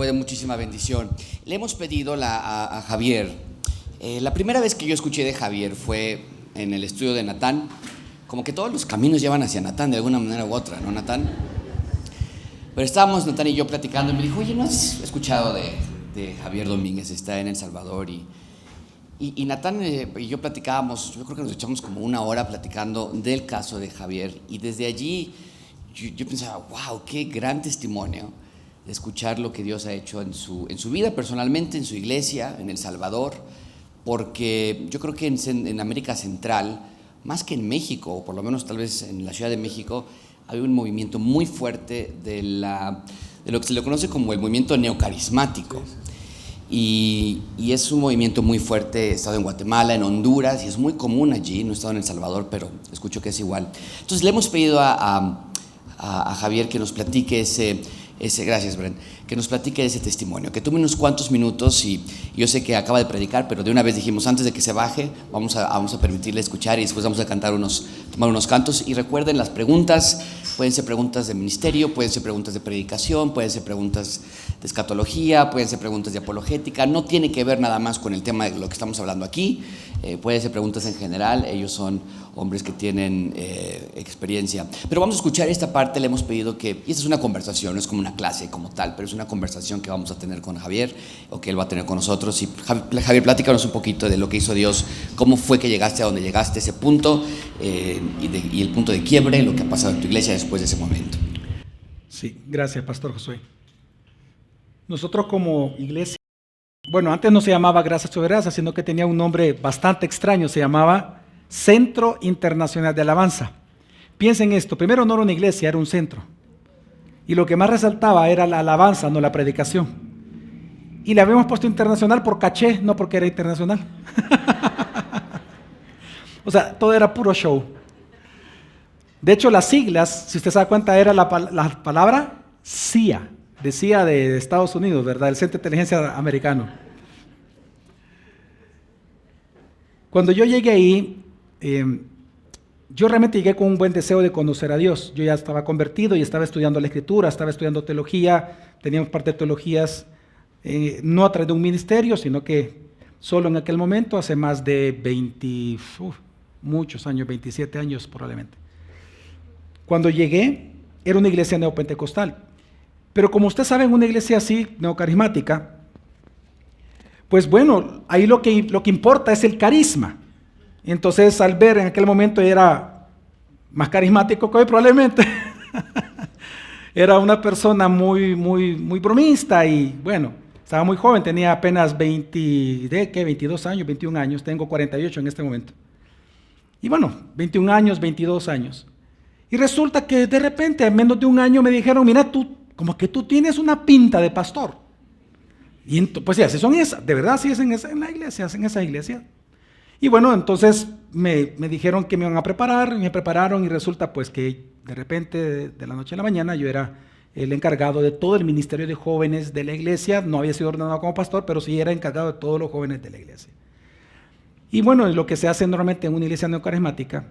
fue de muchísima bendición. Le hemos pedido a Javier, la primera vez que yo escuché de Javier fue en el estudio de Natán. Como que todos los caminos llevan hacia Natán de alguna manera u otra, ¿no, Natán? Pero estábamos Natán y yo platicando y me dijo, oye, ¿no has escuchado de Javier Domínguez? Está en El Salvador y Natán y yo platicábamos, yo creo que nos echamos como una hora platicando del caso de Javier, y desde allí yo pensaba, wow, qué gran testimonio de escuchar lo que Dios ha hecho en su vida personalmente, en su iglesia, en El Salvador, porque yo creo que en América Central, más que en México, o por lo menos tal vez en la Ciudad de México, hay un movimiento muy fuerte de lo que se le conoce como el movimiento neocarismático. Y es un movimiento muy fuerte. He estado en Guatemala, en Honduras, y es muy común allí. No he estado en El Salvador, pero escucho que es igual. Entonces le hemos pedido a Javier que nos platique gracias, Bren, que nos platique ese testimonio, que tome unos cuantos minutos. Y yo sé que acaba de predicar, pero de una vez dijimos, antes de que se baje, vamos a permitirle escuchar, y después vamos a tomar unos cantos. Y recuerden, las preguntas pueden ser preguntas de ministerio, pueden ser preguntas de predicación, pueden ser preguntas de escatología, pueden ser preguntas de apologética. No tiene que ver nada más con el tema de lo que estamos hablando aquí. Pueden ser preguntas en general. Ellos son hombres que tienen experiencia. Pero vamos a escuchar esta parte. Le hemos pedido y esta es una conversación, no es como una clase como tal, pero es una conversación que vamos a tener con Javier, o que él va a tener con nosotros. Y Javier, platícanos un poquito de lo que hizo Dios, cómo fue que llegaste a donde llegaste, ese punto, y el punto de quiebre, lo que ha pasado en tu iglesia después de ese momento. Sí, gracias, Pastor Josué. Nosotros como iglesia, bueno, antes no se llamaba Gracia sobre Gracia, sino que tenía un nombre bastante extraño, se llamaba Centro Internacional de Alabanza. Piensen esto, primero no era una iglesia, era un centro. Y lo que más resaltaba era la alabanza, no la predicación. Y le habíamos puesto internacional por caché, no porque era internacional. O sea, todo era puro show. De hecho, las siglas, si usted se da cuenta, era la palabra CIA, decía de Estados Unidos, ¿verdad? El Centro de Inteligencia Americano. Cuando yo llegué ahí, yo realmente llegué con un buen deseo de conocer a Dios. Yo ya estaba convertido y estaba estudiando la Escritura, estaba estudiando teología, teníamos parte de teologías, no a través de un ministerio, sino que solo en aquel momento, hace más de muchos años, 27 años probablemente. Cuando llegué, era una iglesia neopentecostal. Pero como usted sabe, en una iglesia así, neocarismática, pues bueno, ahí lo que importa es el carisma. Entonces, al ver en aquel momento era más carismático que hoy probablemente. Era una persona muy bromista y bueno, estaba muy joven, tenía apenas 22 años, 21 años, tengo 48 en este momento. Y bueno, 21 años, 22 años. Y resulta que de repente, en menos de un año me dijeron, mira, como que tú tienes una pinta de pastor. Y pues sí, así son esas, de verdad sí es en la iglesia, en esa iglesia. Y bueno, entonces me dijeron que me iban a preparar, me prepararon y resulta pues que de repente, de la noche a la mañana, yo era el encargado de todo el ministerio de jóvenes de la iglesia. No había sido ordenado como pastor, pero sí era encargado de todos los jóvenes de la iglesia. Y bueno, lo que se hace normalmente en una iglesia neocarismática,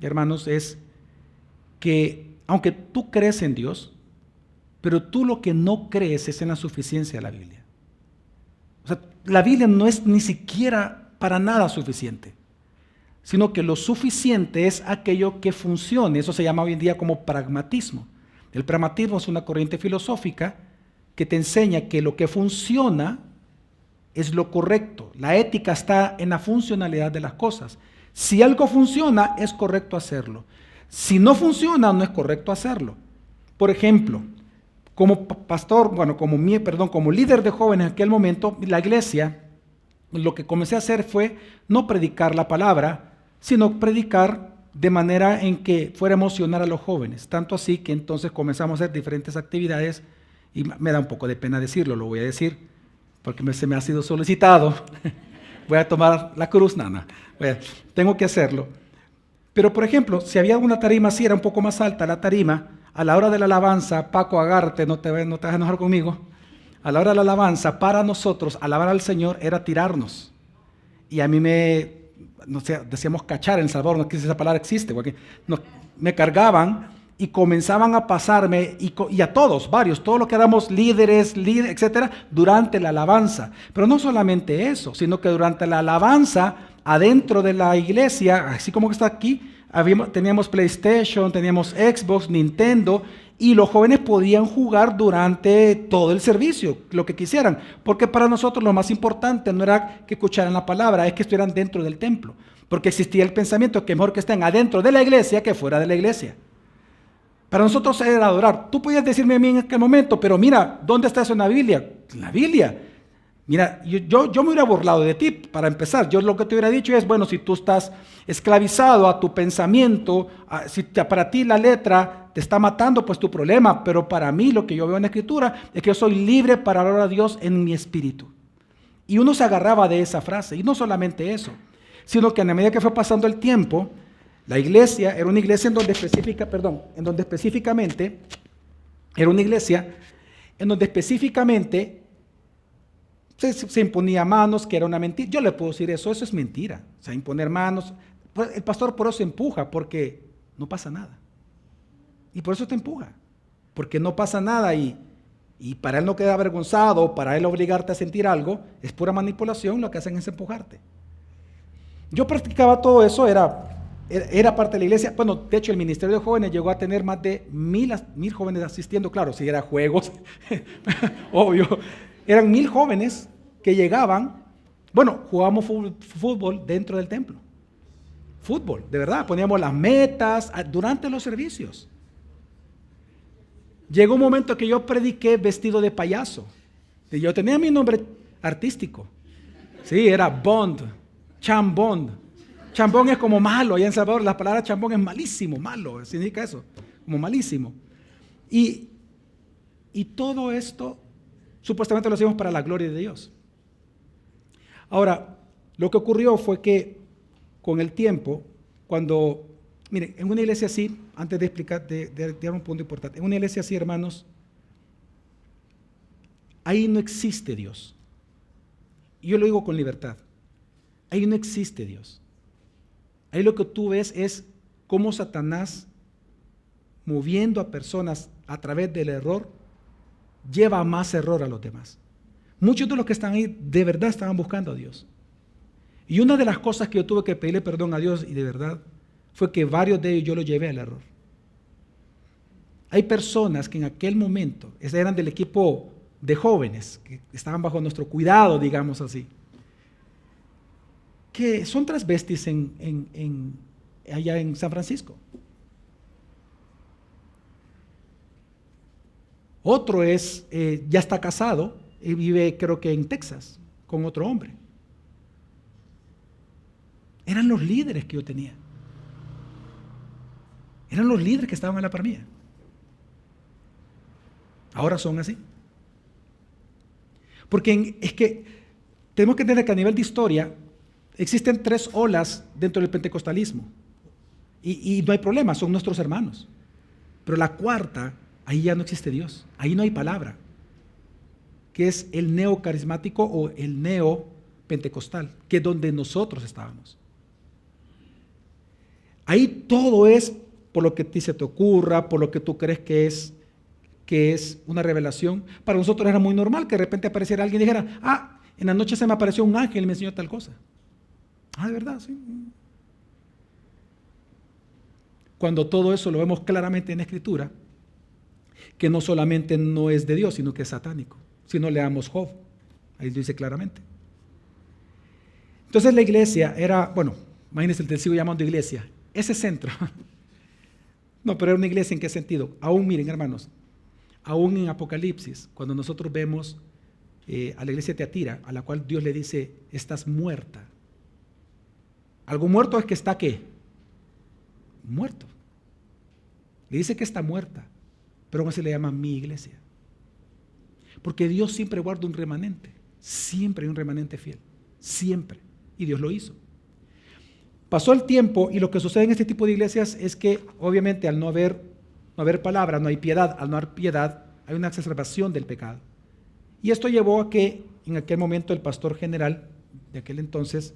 hermanos, es que aunque tú crees en Dios, pero tú lo que no crees es en la suficiencia de la Biblia. O sea, la Biblia no es ni siquiera para nada suficiente, sino que lo suficiente es aquello que funcione. Eso se llama hoy en día como pragmatismo. El pragmatismo es una corriente filosófica que te enseña que lo que funciona es lo correcto. La ética está en la funcionalidad de las cosas. Si algo funciona, es correcto hacerlo. Si no funciona, no es correcto hacerlo. Por ejemplo, como pastor, como líder de jóvenes en aquel momento, la iglesia, lo que comencé a hacer fue no predicar la palabra, sino predicar de manera en que fuera a emocionar a los jóvenes. Tanto así que entonces comenzamos a hacer diferentes actividades, y me da un poco de pena decirlo, lo voy a decir, porque se me ha sido solicitado. Voy a tomar la cruz, nana. Tengo que hacerlo. Pero, por ejemplo, si había una tarima así, era un poco más alta la tarima, a la hora de la alabanza, Paco, agárrate, no te vas a enojar conmigo. A la hora de la alabanza, para nosotros, alabar al Señor era tirarnos. Y a mí decíamos cachar en El Salvador, no sé si esa palabra existe, porque me cargaban y comenzaban a pasarme, y a todos, todos los que éramos líderes, etcétera, durante la alabanza. Pero no solamente eso, sino que durante la alabanza, adentro de la iglesia, así como que está aquí, teníamos PlayStation, teníamos Xbox, Nintendo, y los jóvenes podían jugar durante todo el servicio, lo que quisieran, porque para nosotros lo más importante no era que escucharan la palabra, es que estuvieran dentro del templo, porque existía el pensamiento que mejor que estén adentro de la iglesia que fuera de la iglesia. Para nosotros era adorar. Tú podías decirme a mí en aquel momento, pero mira, ¿dónde está eso en la Biblia? En la Biblia. Mira, yo me hubiera burlado de ti, para empezar. Yo lo que te hubiera dicho es, bueno, si tú estás esclavizado a tu pensamiento, si para ti la letra te está matando, pues tu problema. Pero para mí lo que yo veo en la Escritura es que yo soy libre para adorar a Dios en mi espíritu. Y uno se agarraba de esa frase. Y no solamente eso, sino que a medida que fue pasando el tiempo, la iglesia era una iglesia en donde específicamente se imponía manos, que era una mentira. Yo le puedo decir eso es mentira. O sea, imponer manos. El pastor por eso empuja, porque no pasa nada. Y por eso te empuja, porque no pasa nada y para él no queda avergonzado, para él obligarte a sentir algo, es pura manipulación, lo que hacen es empujarte. Yo practicaba todo eso, era parte de la iglesia. Bueno, de hecho el ministerio de jóvenes llegó a tener más de 1,000 jóvenes asistiendo. Claro, si era juegos, obvio. Eran 1,000 jóvenes que llegaban. Bueno, jugábamos fútbol dentro del templo. Fútbol, de verdad. Poníamos las metas durante los servicios. Llegó un momento que yo prediqué vestido de payaso. Y yo tenía mi nombre artístico. Sí, era Bond, Chambond. Chambón es como malo, allá en Salvador la palabra chambón es malísimo, malo, significa eso, como malísimo. Y todo esto supuestamente lo hacemos para la gloria de Dios. Ahora, lo que ocurrió fue que con el tiempo, miren, en una iglesia así, antes de explicar, de dar un punto importante, en una iglesia así, hermanos, ahí no existe Dios. Y yo lo digo con libertad, ahí no existe Dios. Ahí lo que tú ves es cómo Satanás, moviendo a personas a través del error, lleva más error a los demás. Muchos de los que están ahí de verdad estaban buscando a Dios. Y una de las cosas que yo tuve que pedirle perdón a Dios, y de verdad, fue que varios de ellos yo los llevé al error. Hay personas que en aquel momento, eran del equipo de jóvenes, que estaban bajo nuestro cuidado, digamos así, que son transvestis allá en San Francisco. Otro ya está casado y vive, creo que en Texas, con otro hombre. Eran los líderes que yo tenía. Eran los líderes que estaban a la par mía. Ahora son así. Porque es que tenemos que entender que a nivel de historia existen 3 olas dentro del pentecostalismo. Y no hay problema, son nuestros hermanos. Pero la cuarta, ahí ya no existe Dios. Ahí no hay palabra. Que es el neocarismático o el neopentecostal, que es donde nosotros estábamos. Ahí todo es por lo que a ti se te ocurra, por lo que tú crees que es una revelación. Para nosotros era muy normal que de repente apareciera alguien y dijera, en la noche se me apareció un ángel y me enseñó tal cosa. De verdad, sí. Cuando todo eso lo vemos claramente en la Escritura, que no solamente no es de Dios, sino que es satánico. Si no leamos Job, ahí lo dice claramente. Entonces la iglesia era, imagínense, te sigo llamando iglesia, ese centro. No, pero era una iglesia ¿en qué sentido? Aún, miren hermanos, aún en Apocalipsis, cuando nosotros vemos a la iglesia de Tiatira, a la cual Dios le dice, estás muerta. Algo muerto es que está ¿qué? Muerto. Le dice que está muerta, pero aún así le llama mi iglesia. Porque Dios siempre guarda un remanente, siempre hay un remanente fiel, siempre, y Dios lo hizo. Pasó el tiempo y lo que sucede en este tipo de iglesias es que obviamente al no haber palabra, no hay piedad, al no haber piedad hay una exacerbación del pecado. Y esto llevó a que en aquel momento el pastor general de aquel entonces,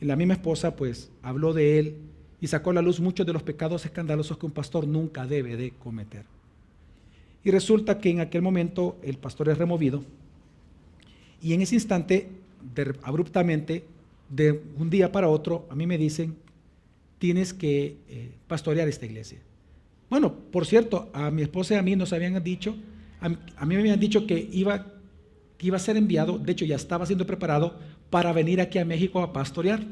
la misma esposa pues habló de él y sacó a la luz muchos de los pecados escandalosos que un pastor nunca debe de cometer. Y resulta que en aquel momento el pastor es removido y en ese instante, abruptamente, de un día para otro, a mí me dicen, tienes que pastorear esta iglesia. Bueno, por cierto, a mi esposa y a mí nos habían dicho, a mí me habían dicho que iba a ser enviado, de hecho ya estaba siendo preparado para venir aquí a México a pastorear.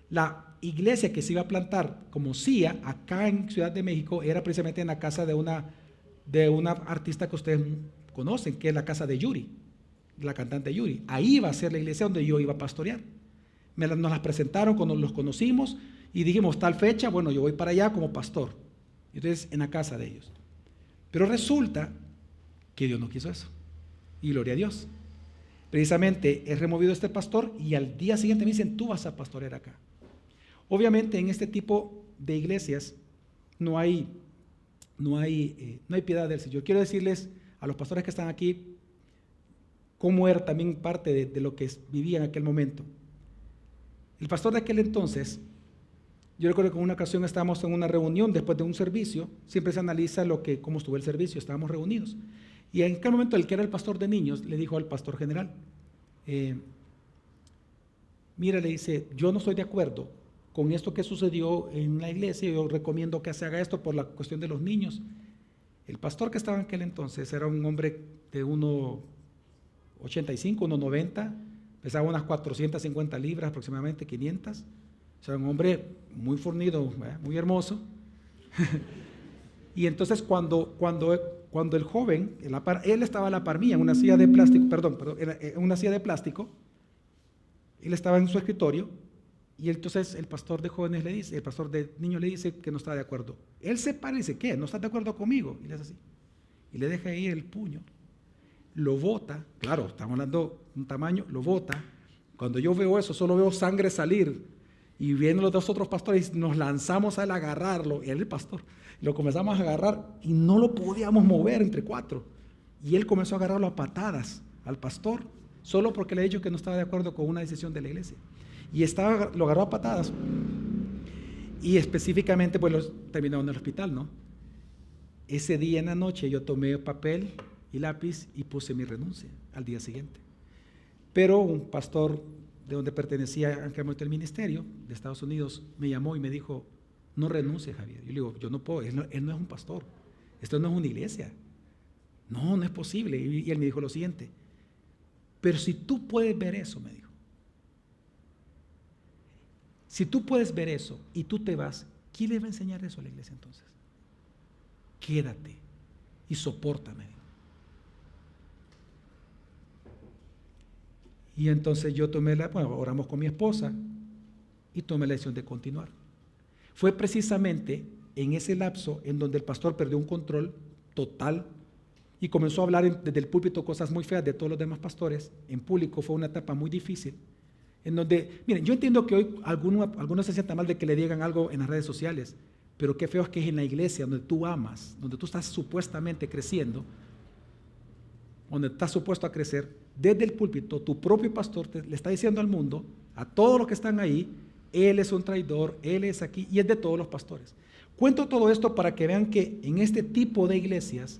La iglesia que se iba a plantar como CIA acá en Ciudad de México era precisamente en la casa de una artista que ustedes conocen, que es la casa de Yuri, la cantante Yuri. Ahí iba a ser la iglesia donde yo iba a pastorear. Nos las presentaron cuando los conocimos y dijimos, tal fecha, bueno, yo voy para allá como pastor. Entonces, en la casa de ellos. Pero resulta que Dios no quiso eso. Y gloria a Dios. Precisamente he removido a este pastor y al día siguiente me dicen, tú vas a pastorear acá. Obviamente en este tipo de iglesias no hay piedad del Señor. Quiero decirles a los pastores que están aquí cómo era también parte de lo que vivía en aquel momento. El pastor de aquel entonces, yo recuerdo que en una ocasión estábamos en una reunión después de un servicio, siempre se analiza cómo estuvo el servicio, estábamos reunidos. Y en aquel momento el que era el pastor de niños le dijo al pastor general, mira, le dice, yo no estoy de acuerdo con esto que sucedió en la iglesia, yo recomiendo que se haga esto por la cuestión de los niños. El pastor que estaba en aquel entonces era un hombre de 1,85, 1,90, pesaba unas 450 libras, aproximadamente 500, o sea, un hombre muy fornido, muy hermoso. Y entonces cuando el joven, él estaba a la par mía, en una silla de plástico, en una silla de plástico, él estaba en su escritorio, y entonces el pastor de jóvenes le dice, el pastor de niños le dice que no está de acuerdo. Él se para y dice, ¿qué? ¿No estás de acuerdo conmigo? Y le hace así. Y le deja ahí el puño. Lo bota, claro, estamos hablando de un tamaño, lo bota. Cuando yo veo eso, solo veo sangre salir. Y vienen los dos otros pastores, nos lanzamos a él a agarrarlo. Él, el pastor, lo comenzamos a agarrar y no lo podíamos mover entre cuatro. Y él comenzó a agarrarlo a patadas al pastor, solo porque le he dicho que no estaba de acuerdo con una decisión de la iglesia. Y lo agarró a patadas. Y específicamente, pues terminó en el hospital, ¿no? Ese día en la noche yo tomé papel y lápiz y puse mi renuncia al día siguiente. Pero un pastor de donde pertenecía en aquel momento el ministerio de Estados Unidos me llamó y me dijo, no renuncie, Javier. Yo le digo, yo no puedo, él no es un pastor, esto no es una iglesia. No es posible. Y él me dijo lo siguiente, pero si tú puedes ver eso, me dijo, si tú puedes ver eso y tú te vas, ¿quién le va a enseñar eso a la iglesia entonces? Quédate y sopórtame. Y entonces yo oramos con mi esposa y tomé la decisión de continuar. Fue precisamente en ese lapso en donde el pastor perdió un control total y comenzó a hablar desde el púlpito cosas muy feas de todos los demás pastores. En público fue una etapa muy difícil. En donde, miren, yo entiendo que hoy algunos se sientan mal de que le digan algo en las redes sociales, pero qué feo es que es en la iglesia donde tú amas, donde tú estás supuestamente creciendo, donde estás supuesto a crecer, desde el púlpito, tu propio pastor le está diciendo al mundo, a todos los que están ahí, él es un traidor, él es aquí, y es de todos los pastores. Cuento todo esto para que vean que en este tipo de iglesias,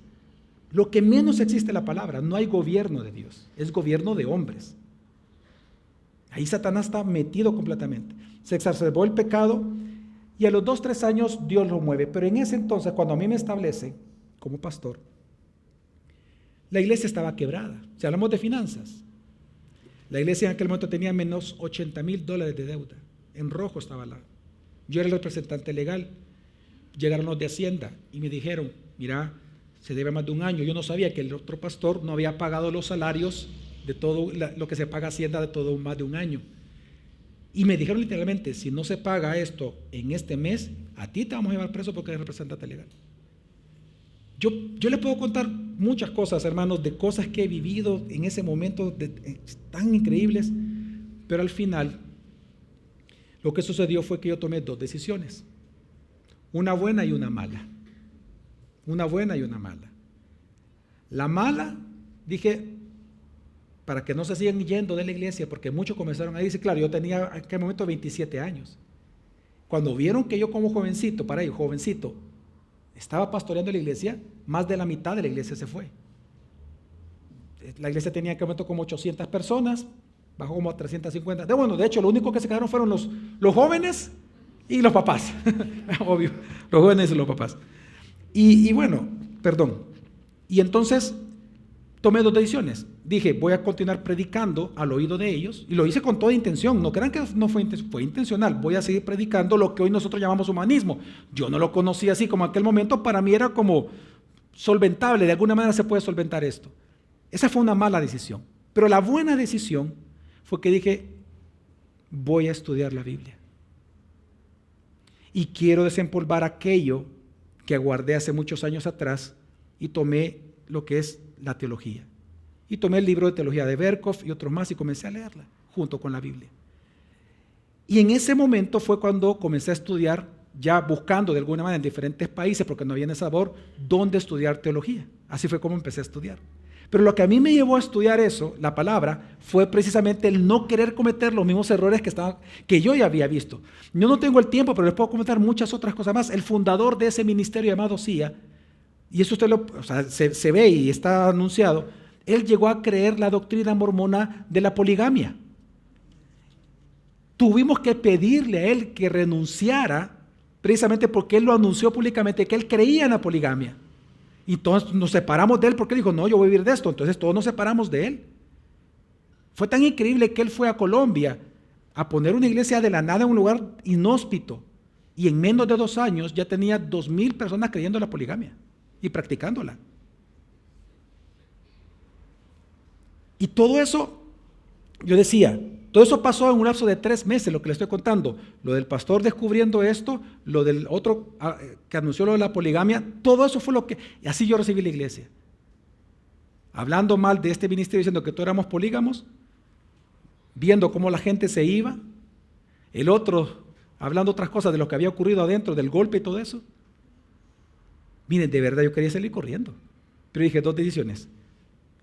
lo que menos existe la palabra, no hay gobierno de Dios, es gobierno de hombres. Ahí Satanás está metido completamente. Se exacerbó el pecado y a los 2-3 años Dios lo mueve. Pero en ese entonces, cuando a mí me establece como pastor, la iglesia estaba quebrada. Si hablamos de finanzas, la iglesia en aquel momento tenía menos $80,000 de deuda. En rojo estaba yo era el representante legal. Llegaron los de Hacienda y me dijeron, mira, se debe más de un año. Yo no sabía que el otro pastor no había pagado los salarios de todo lo que se paga Hacienda de todo más de un año. Y me dijeron literalmente, si no se paga esto en este mes, a ti te vamos a llevar preso porque eres representante legal. Yo les puedo contar muchas cosas, hermanos, de cosas que he vivido en ese momento tan increíbles, pero al final lo que sucedió fue que yo tomé 2 decisiones, una buena y una mala. Una buena y una mala. La mala, dije, para que no se sigan yendo de la iglesia, porque muchos comenzaron a decir, claro, yo tenía en aquel momento 27 años. Cuando vieron que yo como jovencito, para ellos, jovencito, estaba pastoreando la iglesia, más de la mitad de la iglesia se fue. La iglesia tenía en aquel momento como 800 personas, bajó como a 350. De hecho, lo único que se quedaron fueron los jóvenes y los papás. Obvio, los jóvenes y los papás. Y entonces tomé dos decisiones. Dije, voy a continuar predicando al oído de ellos, y lo hice con toda intención. No crean que no fue intencional. Voy a seguir predicando lo que hoy nosotros llamamos humanismo. Yo no lo conocía así como en aquel momento. Para mí era como solventable, de alguna manera se puede solventar esto. Esa fue una mala decisión. Pero la buena decisión fue que dije, voy a estudiar la Biblia. Y quiero desempolvar aquello que aguardé hace muchos años atrás, y tomé lo que es la teología. Y tomé el libro de teología de Berkhof y otros más y comencé a leerla junto con la Biblia. Y en ese momento fue cuando comencé a estudiar, ya buscando de alguna manera en diferentes países, porque no había en ese sabor, dónde estudiar teología. Así fue como empecé a estudiar. Pero lo que a mí me llevó a estudiar eso, la palabra, fue precisamente el no querer cometer los mismos errores que yo ya había visto. Yo no tengo el tiempo, pero les puedo comentar muchas otras cosas más. El fundador de ese ministerio llamado CIA, y eso se ve y está anunciado, él llegó a creer la doctrina mormona de la poligamia. Tuvimos que pedirle a él que renunciara, precisamente porque él lo anunció públicamente, que él creía en la poligamia. Y todos nos separamos de él porque él dijo, no, yo voy a vivir de esto. Entonces todos nos separamos de él. Fue tan increíble que él fue a Colombia a poner una iglesia de la nada en un lugar inhóspito, y en menos de 2 años ya tenía 2,000 personas creyendo en la poligamia y practicándola. Y todo eso, yo decía, todo eso pasó en un lapso de 3 meses, lo que le estoy contando. Lo del pastor descubriendo esto, lo del otro que anunció lo de la poligamia, todo eso fue y así yo recibí la iglesia. Hablando mal de este ministerio, diciendo que todos éramos polígamos, viendo cómo la gente se iba, el otro hablando otras cosas de lo que había ocurrido adentro, del golpe y todo eso. Miren, de verdad yo quería salir corriendo, pero dije 2 decisiones.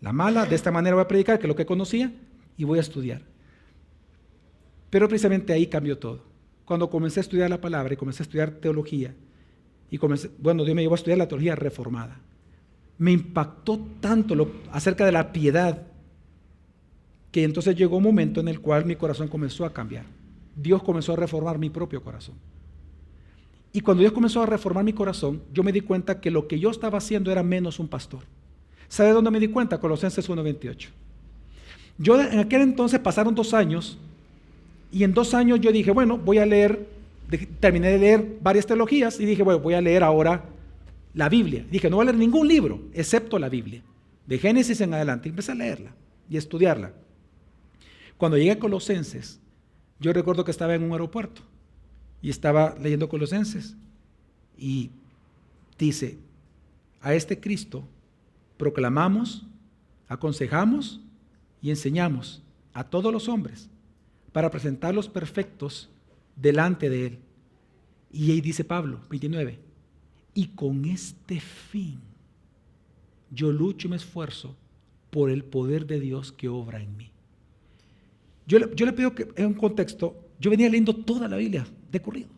La mala, de esta manera voy a predicar, que es lo que conocía, y voy a estudiar. Pero precisamente ahí cambió todo. Cuando comencé a estudiar la palabra y comencé a estudiar teología, Dios me llevó a estudiar la teología reformada. Me impactó tanto acerca de la piedad, que entonces llegó un momento en el cual mi corazón comenzó a cambiar. Dios comenzó a reformar mi propio corazón. Y cuando Dios comenzó a reformar mi corazón, yo me di cuenta que lo que yo estaba haciendo era menos un pastor. ¿Sabe dónde me di cuenta? Colosenses 1:28. Yo en aquel entonces pasaron 2 años, y en 2 años yo dije, bueno, voy a leer, terminé de leer varias teologías, y dije, bueno, voy a leer ahora la Biblia. Dije, no voy a leer ningún libro, excepto la Biblia. De Génesis en adelante, empecé a leerla y a estudiarla. Cuando llegué a Colosenses, yo recuerdo que estaba en un aeropuerto, y estaba leyendo Colosenses, y dice, a este Cristo proclamamos, aconsejamos y enseñamos a todos los hombres para presentarlos perfectos delante de Él. Y ahí dice Pablo, 29, y con este fin yo lucho y me esfuerzo por el poder de Dios que obra en mí. Yo le pido que en un contexto, yo venía leyendo toda la Biblia de corrido.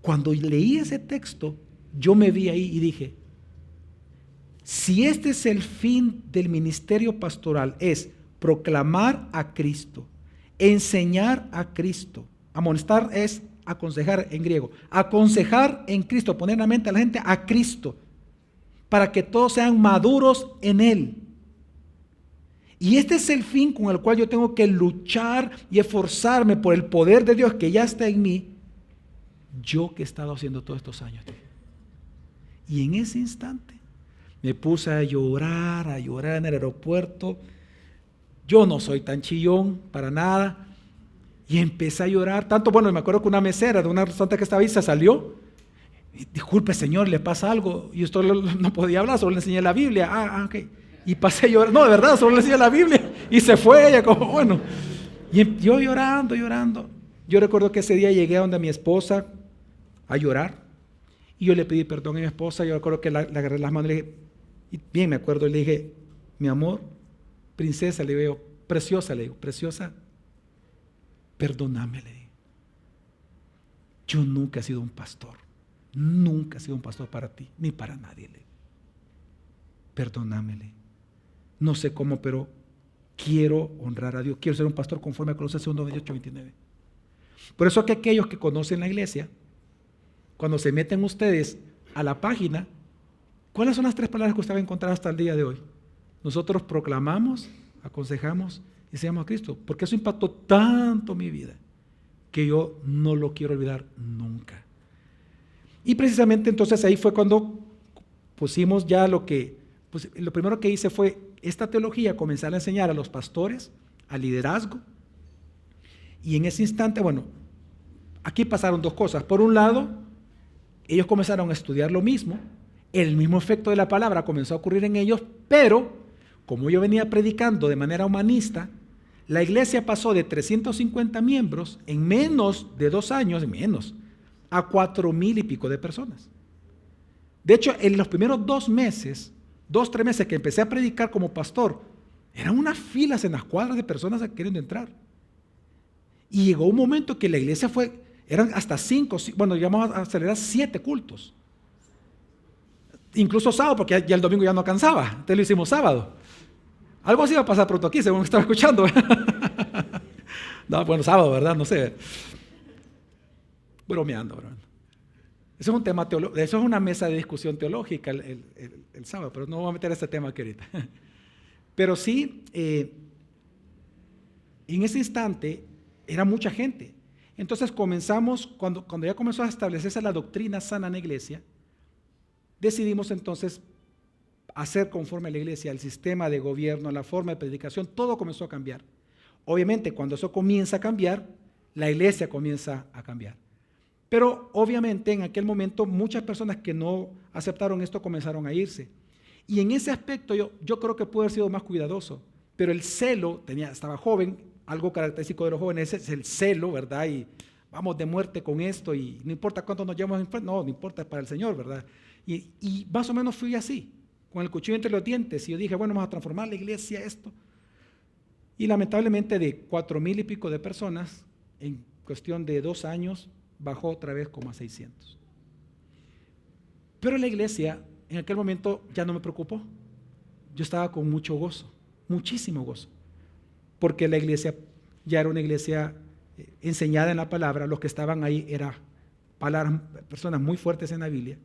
Cuando leí ese texto, yo me vi ahí y dije, si este es el fin del ministerio pastoral, es proclamar a Cristo, enseñar a Cristo, amonestar es aconsejar en griego, aconsejar en Cristo, poner en la mente a la gente a Cristo, para que todos sean maduros en Él. Y este es el fin con el cual yo tengo que luchar y esforzarme por el poder de Dios que ya está en mí, yo que he estado haciendo todos estos años. Y en ese instante me puse a llorar en el aeropuerto. Yo no soy tan chillón para nada. Y empecé a llorar tanto, bueno, me acuerdo que una mesera de una restaurante que estaba ahí se salió. Disculpe, señor, ¿le pasa algo? Y yo no podía hablar, solo le enseñé la Biblia. Ok. Y pasé a llorar, no, de verdad, solo le enseñé la Biblia. Y se fue ella como, bueno. Y yo llorando. Yo recuerdo que ese día llegué a donde mi esposa a llorar. Y yo le pedí perdón a mi esposa. Yo recuerdo que le agarré las manos y le dije, y bien me acuerdo, le dije, mi amor, princesa, le digo, preciosa, preciosa, perdóname, le dije. yo nunca he sido un pastor. Nunca he sido un pastor para ti, ni para nadie. Perdónamele. No sé cómo, pero quiero honrar a Dios. Quiero ser un pastor conforme a Colosenses 1:28-29. Por eso que aquellos que conocen la iglesia, cuando se meten ustedes a la página, ¿cuáles son las 3 palabras que usted va a encontrar hasta el día de hoy? Nosotros proclamamos, aconsejamos y enseñamos a Cristo, porque eso impactó tanto mi vida que yo no lo quiero olvidar nunca. Y precisamente entonces ahí fue cuando pusimos ya lo primero que hice fue esta teología, comenzar a enseñar a los pastores, al liderazgo. Y en ese instante, bueno, aquí pasaron 2 cosas. Por un lado, ellos comenzaron a estudiar lo mismo, el mismo efecto de la palabra comenzó a ocurrir en ellos, pero como yo venía predicando de manera humanista, la iglesia pasó de 350 miembros en menos de 2 años, a 4,000 y pico de personas. De hecho, en los primeros 2 meses, 2-3 meses que empecé a predicar como pastor, eran unas filas en las cuadras de personas queriendo entrar. Y llegó un momento que la iglesia eran hasta 5, bueno, llegamos a celebrar 7 cultos. Incluso sábado, porque ya el domingo ya no alcanzaba, entonces lo hicimos sábado. Algo así va a pasar pronto aquí, según estaba escuchando. No, bueno, sábado, ¿verdad? No sé. Bromeando, ¿verdad? Eso es un tema teológico, eso es una mesa de discusión teológica el sábado, pero no voy a meter ese tema aquí ahorita. Pero sí, en ese instante era mucha gente. Entonces comenzamos, cuando ya comenzó a establecerse la doctrina sana en la iglesia, decidimos entonces hacer conforme a la iglesia, el sistema de gobierno, la forma de predicación, todo comenzó a cambiar. Obviamente, cuando eso comienza a cambiar, la iglesia comienza a cambiar. Pero obviamente en aquel momento muchas personas que no aceptaron esto comenzaron a irse. Y en ese aspecto yo creo que pude haber sido más cuidadoso, pero el celo, estaba joven, algo característico de los jóvenes es el celo, ¿verdad? Y vamos de muerte con esto y no importa cuánto nos llevamos enfrente, no importa, es para el Señor, ¿verdad? Y más o menos fui así, con el cuchillo entre los dientes, y yo dije, bueno, vamos a transformar la iglesia esto. Y lamentablemente de 4,000 y pico de personas, en cuestión de 2 años, bajó otra vez como a 600. Pero la iglesia en aquel momento ya no me preocupó. Yo estaba con mucho gozo, muchísimo gozo, porque la iglesia ya era una iglesia enseñada en la palabra. Los que estaban ahí eran personas muy fuertes en la Biblia,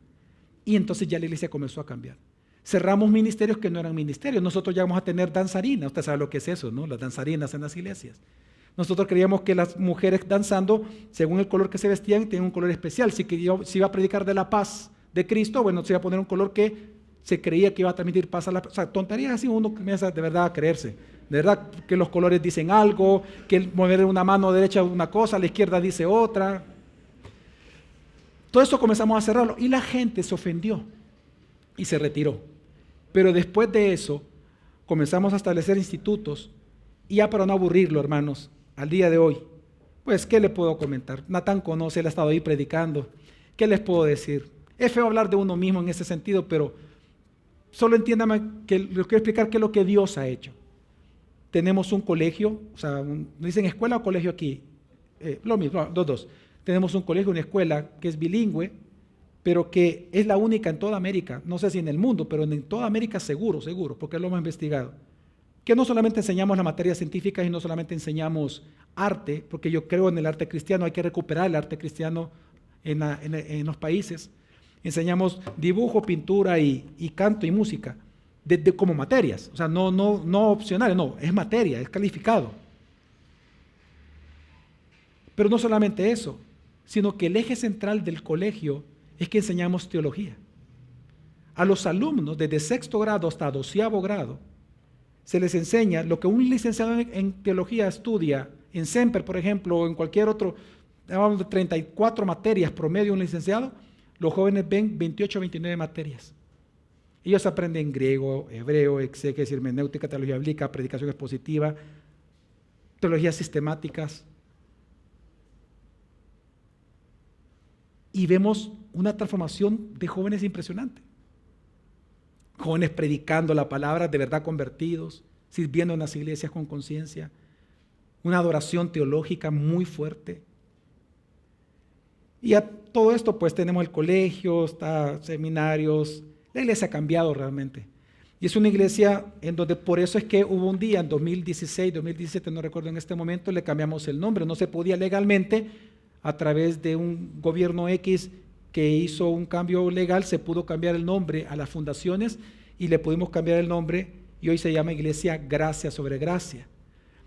y entonces ya la iglesia comenzó a cambiar. Cerramos ministerios que no eran ministerios. Nosotros ya vamos a tener danzarinas. Usted sabe lo que es eso, ¿no? Las danzarinas en las iglesias. Nosotros creíamos que las mujeres danzando, según el color que se vestían, tenían un color especial. Si iba a predicar de la paz de Cristo, bueno, se iba a poner un color que se creía que iba a transmitir paz a la... O sea, tonterías así, uno comienza de verdad a creerse. De verdad que los colores dicen algo, que el mover una mano derecha una cosa, la izquierda dice otra. Todo eso comenzamos a cerrarlo y la gente se ofendió y se retiró. Pero después de eso comenzamos a establecer institutos, y ya para no aburrirlo, hermanos, al día de hoy, pues, ¿qué le puedo comentar? Natán conoce, él ha estado ahí predicando. ¿Qué les puedo decir? Es feo hablar de uno mismo en ese sentido, pero solo entiéndame que les quiero explicar qué es lo que Dios ha hecho. Tenemos un colegio, o sea, ¿dicen escuela o colegio aquí? Lo mismo, los dos. Tenemos un colegio, una escuela que es bilingüe, pero que es la única en toda América, no sé si en el mundo, pero en toda América seguro, porque lo hemos investigado. Que no solamente enseñamos las materias científicas y no solamente enseñamos arte, porque yo creo en el arte cristiano, hay que recuperar el arte cristiano en los países. Enseñamos dibujo, pintura y canto y música como materias, o sea, no opcionales, no, es materia, es calificado. Pero no solamente eso, sino que el eje central del colegio es que enseñamos teología. A los alumnos desde 6º grado hasta 12º grado se les enseña lo que un licenciado en teología estudia en Semper, por ejemplo, o en cualquier otro, hablamos de 34 materias promedio un licenciado, los jóvenes ven 28 o 29 materias. Ellos aprenden griego, hebreo, exégesis, hermenéutica, teología bíblica, predicación expositiva, teologías sistemáticas. Y vemos una transformación de jóvenes impresionante. Jóvenes predicando la palabra, de verdad convertidos, sirviendo en las iglesias con conciencia, una adoración teológica muy fuerte. Y a todo esto pues tenemos el colegio, está seminarios, la iglesia ha cambiado realmente. Y es una iglesia en donde por eso es que hubo un día en 2016, 2017, no recuerdo en este momento, le cambiamos el nombre. No se podía legalmente, a través de un gobierno X que hizo un cambio legal, se pudo cambiar el nombre a las fundaciones y le pudimos cambiar el nombre y hoy se llama Iglesia Gracia sobre Gracia.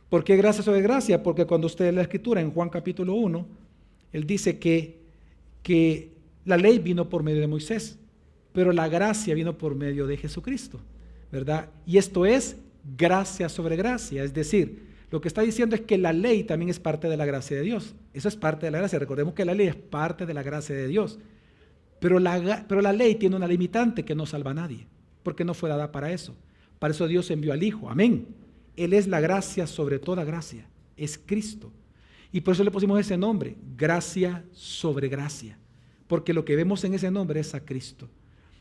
¿Por qué gracia sobre gracia? Porque cuando usted lee la Escritura en Juan capítulo 1, él dice que la ley vino por medio de Moisés, pero la gracia vino por medio de Jesucristo, ¿verdad? Y esto es gracia sobre gracia, es decir, lo que está diciendo es que la ley también es parte de la gracia de Dios. Eso es parte de la gracia. Recordemos que la ley es parte de la gracia de Dios. Pero la ley tiene una limitante que no salva a nadie, porque no fue dada para eso. Para eso Dios envió al Hijo. Amén. Él es la gracia sobre toda gracia. Es Cristo. Y por eso le pusimos ese nombre, gracia sobre gracia. Porque lo que vemos en ese nombre es a Cristo.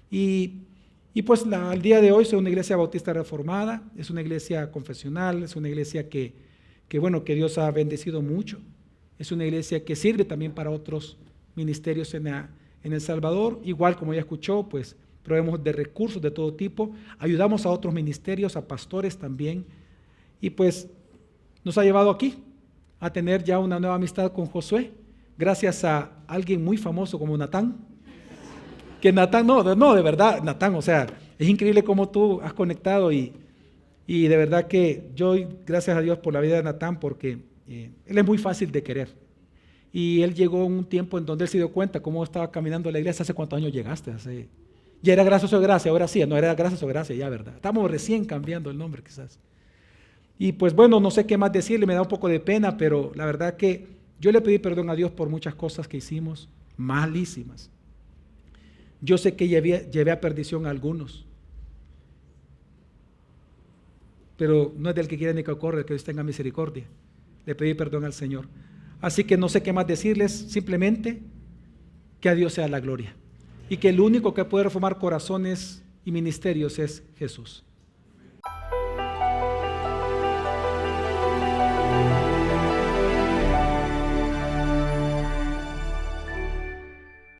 Y pues al día de hoy soy una iglesia bautista reformada, es una iglesia confesional, es una iglesia que Dios ha bendecido mucho. Es una iglesia que sirve también para otros ministerios en El Salvador. Igual como ya escuchó, pues proveemos de recursos de todo tipo, ayudamos a otros ministerios, a pastores también. Y pues nos ha llevado aquí a tener ya una nueva amistad con Josué, gracias a alguien muy famoso como Natán. Que Natán, no, de verdad, Natán, o sea, es increíble cómo tú has conectado y de verdad que yo doy gracias a Dios por la vida de Natán porque él es muy fácil de querer. Y él llegó en un tiempo en donde él se dio cuenta cómo estaba caminando la iglesia. ¿Hace cuántos años llegaste? Ya era gracia sobre gracia, ahora sí, no era gracia sobre gracia, ya, ¿verdad? Estamos recién cambiando el nombre quizás. Y pues bueno, no sé qué más decirle, me da un poco de pena, pero la verdad que yo le pedí perdón a Dios por muchas cosas que hicimos, malísimas. Yo sé que llevé a perdición a algunos, pero no es del que quiere ni que ocurra, el que Dios tenga misericordia. Le pedí perdón al Señor. Así que no sé qué más decirles, simplemente que a Dios sea la gloria. Y que el único que puede reformar corazones y ministerios es Jesús.